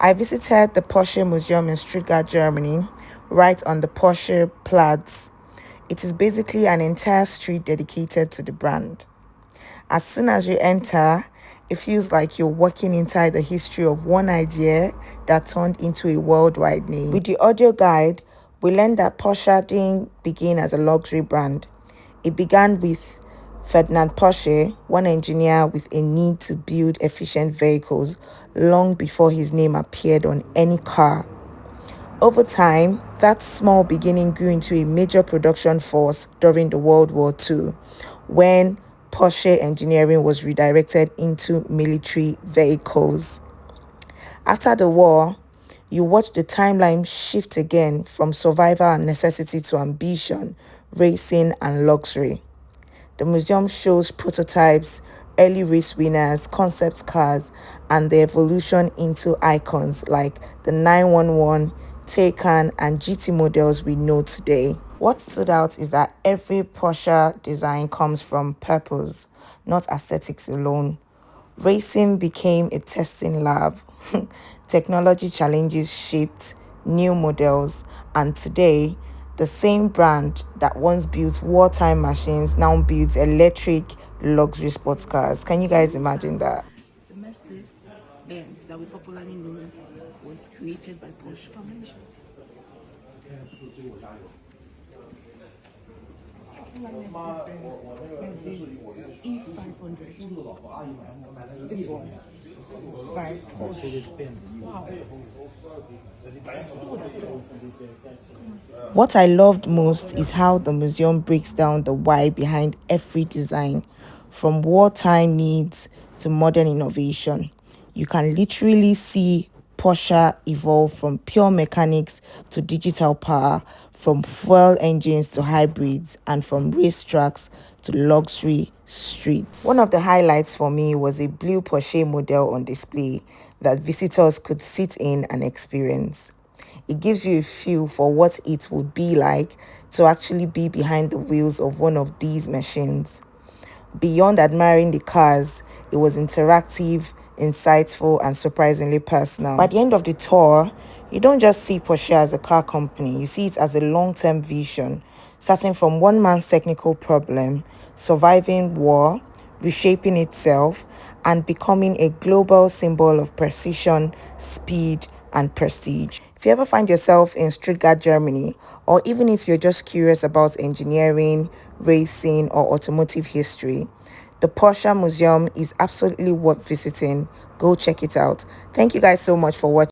I visited the Porsche Museum in Stuttgart, Germany, right on the Porsche Platz. It is basically an entire street dedicated to the brand. As soon as you enter, it feels like you're walking inside the history of one idea that turned into a worldwide name. With the audio guide, we learned that Porsche didn't begin as a luxury brand. It began with Ferdinand Porsche, one engineer with a need to build efficient vehicles long before his name appeared on any car. Over time, that small beginning grew into a major production force during the World War II, when Porsche engineering was redirected into military vehicles. After the war, you watch the timeline shift again from survival and necessity to ambition, racing, and luxury. The museum shows prototypes, early race winners, concept cars, and the evolution into icons like the 911, Taycan, and GT models we know today. What stood out is that every Porsche design comes from purpose, not aesthetics alone. Racing became a testing lab. Technology challenges shaped new models, and today, the same brand that once built wartime machines now builds electric luxury sports cars. Can you guys imagine that? The Mercedes Benz that we popularly know was created by Porsche Corporation. Mercedes E500. This one by Porsche. Wow. What I loved most is how the museum breaks down the why behind every design, from wartime needs to modern innovation. You can literally see Porsche evolve from pure mechanics to digital power, from fuel engines to hybrids, and from racetracks to luxury streets. One of the highlights for me was a blue Porsche model on display that visitors could sit in and experience. It gives you a feel for what it would be like to actually be behind the wheels of one of these machines. Beyond admiring the cars, it was interactive, insightful, and surprisingly personal. By the end of the tour, you don't just see Porsche as a car company, you see it as a long-term vision, starting from one man's technical problem, surviving war, reshaping itself, and becoming a global symbol of precision, speed, and prestige. If you ever find yourself in Stuttgart, Germany, or even if you're just curious about engineering, racing, or automotive history, the Porsche Museum is absolutely worth visiting. Go check it out. Thank you guys so much for watching.